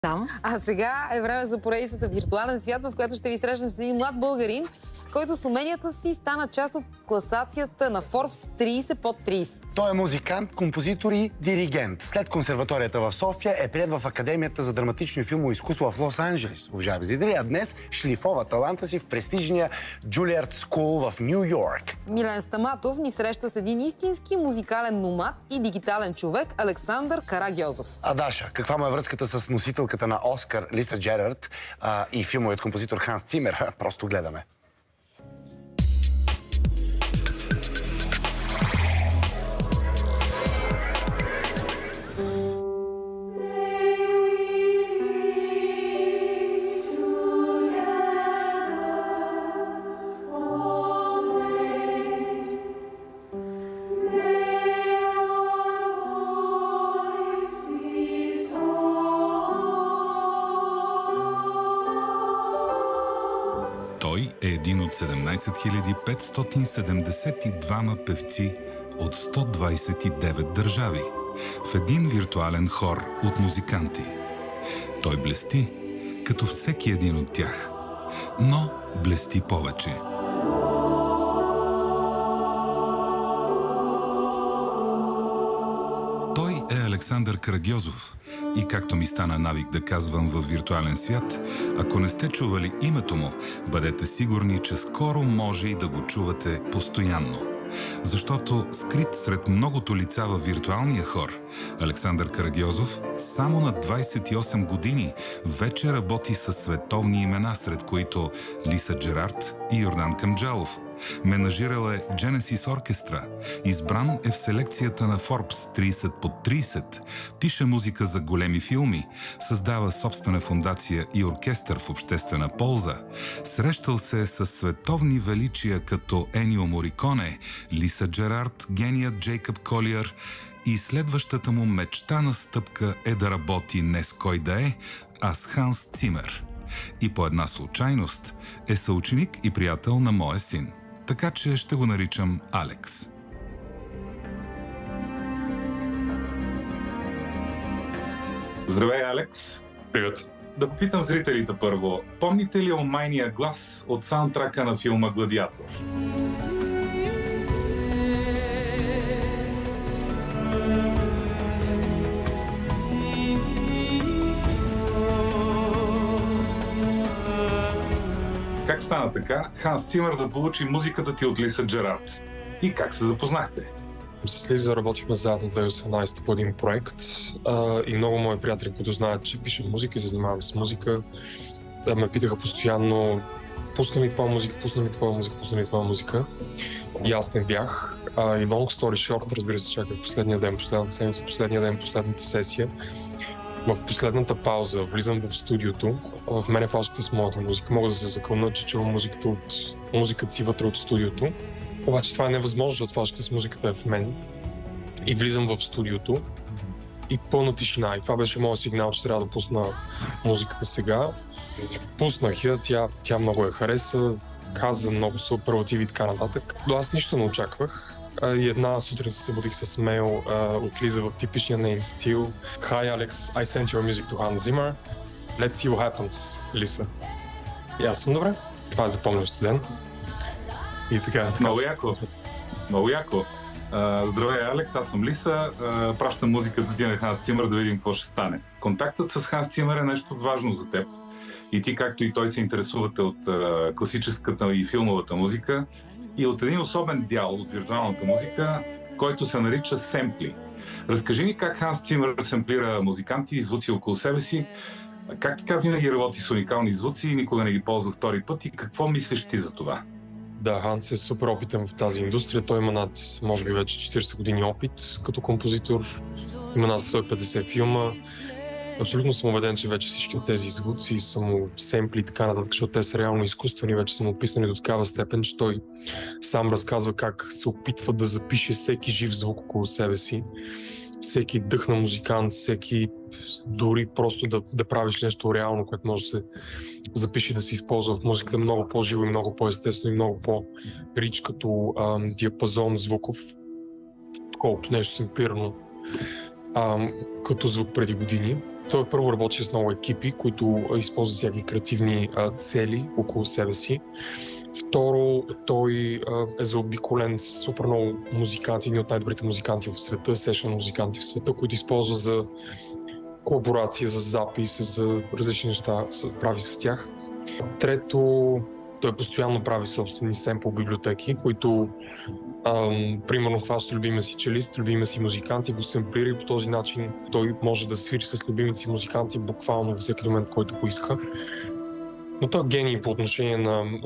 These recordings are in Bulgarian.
Там. А сега е време за поредицата Виртуален свят, в която ще ви срещнем с един млад българин, който с уменията си стана част от класацията на Forbes 30 под 30. Той е музикант, композитор и диригент. След консерваторията в София е приет в Академията за драматично и филмово изкуство в Лос-Анджелес. Уважаеми зрители, а днес шлифова таланта си в престижния Juilliard School в Ню Йорк. Милен Стаматов ни среща с един истински музикален номад и дигитален човек Александър Карагьозов. А Даша, каква му е връзката с носителката на Оскар Лиса Джерард и филмовият композитор Ханс Цимер? Просто гледаме. Той е един от 17 572 певци от 129 държави в един виртуален хор от музиканти. Той блести като всеки един от тях, но блести повече. Той е Александър Карагьозов и както ми стана навик да казвам във виртуален свят, ако не сте чували името му, бъдете сигурни, че скоро може и да го чувате постоянно. Защото скрит сред многото лица във виртуалния хор, Александър Карагьозов само на 28 години вече работи със световни имена, сред които Лиса Джерард и Йордан Камджалов. Менажирал е Genesis Оркестра, избран е в селекцията на Forbes 30 под 30, пише музика за големи филми, създава собствена фондация и оркестър в обществена полза, срещал се с световни величия като Енио Мориконе, Лиса Джерард, геният Джейкъб Колиър и следващата му мечтана стъпка е да работи не с кой да е, а с Ханс Цимер. И по една случайност е съученик и приятел на моя син. Така че ще го наричам Алекс. Здравей, Алекс! Привет! Да попитам зрителите първо. Помните ли омайния глас от саундтрака на филма Гладиатор? Как стана така Ханс Цимер да получи музиката ти от Лиса Джерард? И как се запознахте? С Лиза работихме заедно 2018 по един проект и много мои приятели, които знаят, че пишем музика и се занимавам с музика, ме питаха постоянно: пусна ми твоя музика, пусна ми твоя музика, пусна ми твоя музика. И аз не бях. И long story short, разбира се, чаках последния ден, последната седмица, последния ден, последната сесия. В последната пауза влизам в студиото, в мене флашката с моята музика. Мога да се закълна, че чувам музиката си вътре от студиото. Обаче това е невъзможно, защото флашката с музиката е в мен. И влизам в студиото и пълна тишина. И това беше моят сигнал, че трябва да пусна музиката сега. Пуснах я, тя много я хареса, каза много суперлативи и така нататък. Но аз нищо не очаквах. И една сутрин се събудих с мейл от Лиза в типичния нейн стил. Hi Alex, I sent your music to Hans Zimmer. Let's see what happens, Лиса. И аз съм добре. Това е запомнящ ден. И така. Много яко. Много яко. Здравей, Алекс, аз съм Лиса. Пращам музиката ти на Ханс Цимер да видим какво ще стане. Контактът с Ханс Цимер е нещо важно за теб. И ти, както и той, се интересувате от класическата и филмовата музика и от един особен дял от виртуалната музика, който се нарича семпли. Разкажи ни как Ханс Цимер семплира музиканти и звуци около себе си, как така винаги работи с уникални звуци и никога не ги ползва втори път и какво мислиш ти за това? Да, Ханс е супер опитен в тази индустрия. Той има над, може би вече 40 години опит като композитор. Има над 150 филма. Абсолютно съм убеден, че вече всички от тези звуци са му семпли и така нататък, защото те са реално изкуствени, вече са му описани до такава степен, че той сам разказва как се опитва да запише всеки жив звук около себе си. Всеки дъх на музикант, всеки дори просто да правиш нещо реално, което може да се запише, да се използва в музиката много по-живо и много по-естествено и много по-рич като диапазон звуков, колкото нещо семплирано като звук преди години. Той първо работи с много екипи, които използват всякакви креативни цели около себе си. Второ, той е заобиколен с супер много музиканти, едни от най-добрите музиканти в света, сешън музиканти в света, които използва за колаборация, за запис, за различни неща прави с тях. Трето, той постоянно прави собствени семпл библиотеки, които примерно хваща любимия си челист, любимия си музикант и го семплира и по този начин той може да свири с любимите си музиканти буквално във всеки момент, в който поиска. Но той е гений по отношение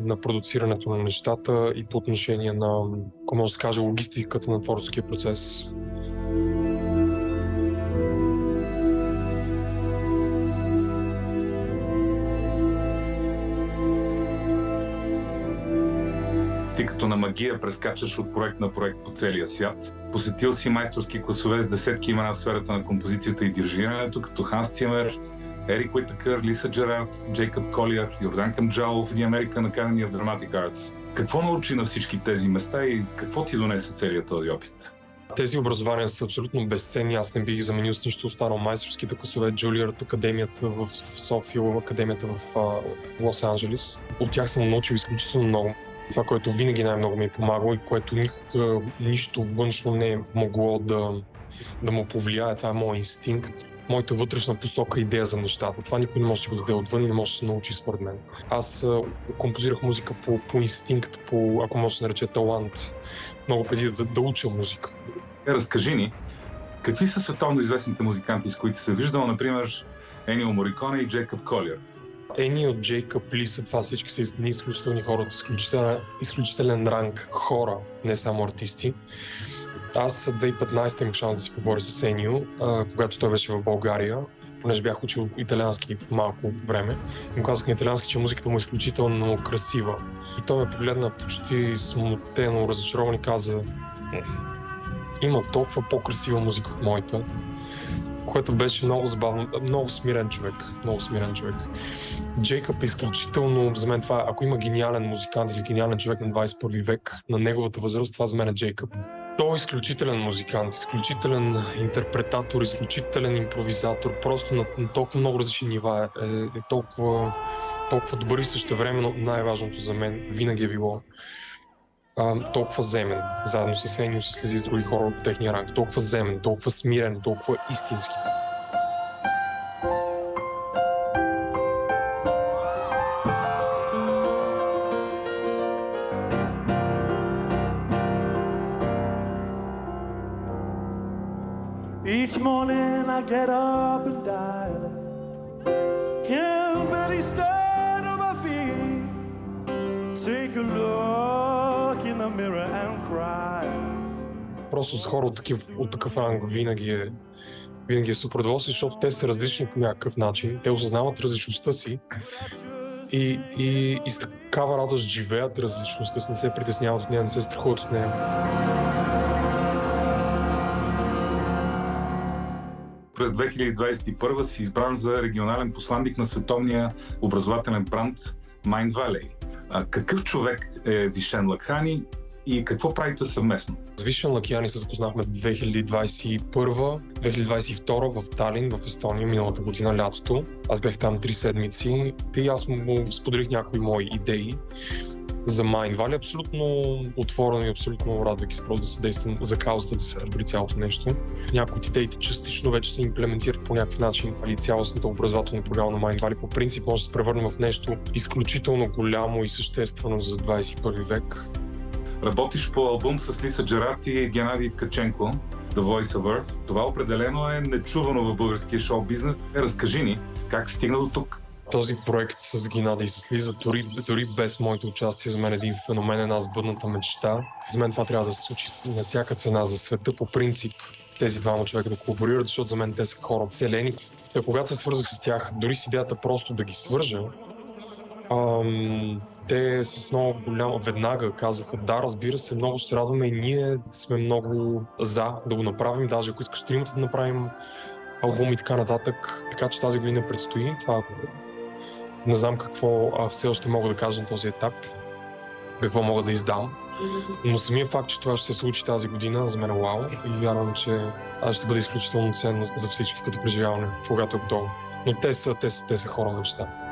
на продуцирането на нещата и по отношение на, ако може да се каже, логистиката на творческия процес. Ти като на магия прескачаш от проект на проект по целия свят. Посетил си майсторски класове с десетки имена в сферата на композицията и дирижирането, като Ханс Цимер, Ерик Уитакър, Лиса Джерард, Джейкъб Колиер, Йордан Камджалов и The American Academy of Dramatic Arts. Какво научи на всички тези места и какво ти донесе целият този опит? Тези образования са абсолютно безценни. Аз не бих ги заменил с нищо останало. Майсторските класове, Джулиард, академията в София, академията в Лос-Анджелес. От тях съм научил изключително много. Това, което винаги най-много ми е помагало и което никога нищо външно не е могло да му повлияе, това е моят инстинкт. Моята вътрешна посока, идея за нещата. Това никой не може да си го даде отвън и не може да се научи според мен. Аз композирах музика по инстинкт, ако може да се нарече талант, много преди да уча музика. Разкажи ни, какви са световно известните музиканти, с които се виждал, например Енио Мориконе и Джейкъб Колиер? Енио, Джейкъб, Лиса, това всички са едни изключителни хора от изключителен ранг хора, не само артисти. Аз 2015 имах шанс да си поговоря с Енио, когато той беше в България, понеже бях учил италиански малко време. И му казах на италиански, че музиката му е изключително красива. И той ме погледна почти смутено, разочарован и каза: има толкова по-красива музика от моята, което беше много забавно, много смирен човек. Джейкъб е изключително, за мен това, ако има гениален музикант или гениален човек на 21 век, на неговата възраст, това за мен е Джейкъб. Той е изключителен музикант, изключителен интерпретатор, изключителен импровизатор, просто на толкова много различни нива е толкова добър и същевременно най-важното за мен винаги е било толкова земен, заедно с Енио, с слези с други хора от техния ранг, толкова земен, толкова смирен, толкова истински. Each morning I get up and dial. Can't barely stand on my feet. Take a look in the mirror and cry. Просто с хора от такъв ранг винаги е супер удоволствие, защото те са различни по някакъв начин. Те осъзнават различността си и с такава радост живеят различността си, не се притесняват от нея, не се страхуват от нея. През 2021 си избран за регионален посланник на световния образователен бранд Mind Valley. Какъв човек е Вишен Лакхани и какво правите съвместно? С Вишен Лакхани се запознахме 2021-2022 в Талин, в Естония, миналата година, лятото. Аз бях там 3 седмици и аз му споделих някои мои идеи за Mind Valley, абсолютно отворено и абсолютно радвайки се просто да съдействам за каузата, да се подобри цялото нещо. Някои от идеите частично вече се имплементират по някакъв начин и цялостната образователна програма на Mind Valley по принцип може да се превърне в нещо изключително голямо и съществено за 21 век. Работиш по албум с Лиса Джерард и Геннадий Ткаченко, The Voice of Earth. Това определено е нечувано в българския шоу-бизнес. Разкажи ни, как стигна до тук? Този проект с Геннадий и с Лиза, дори без моето участие, за мен е един феномен, една сбъдната мечта. За мен това трябва да се случи на всяка цена за света. По принцип, тези двама човека да колаборират, защото за мен те са хора целени. Когато се свързах с тях, дори с идеята просто да ги свържа, те с много голяма веднага казаха: да, разбира се, много ще се радваме и ние сме много за да го направим, даже ако искаш тримата да направим албум и така нататък. Така че тази година предстои. Това не знам какво все още мога да кажа на този етап, какво мога да издам. Но самия факт, че това ще се случи тази година, за мен е вау и вярвам, че ще бъде изключително ценно за всички като преживяване, когато е готово. Но те са хора мечта.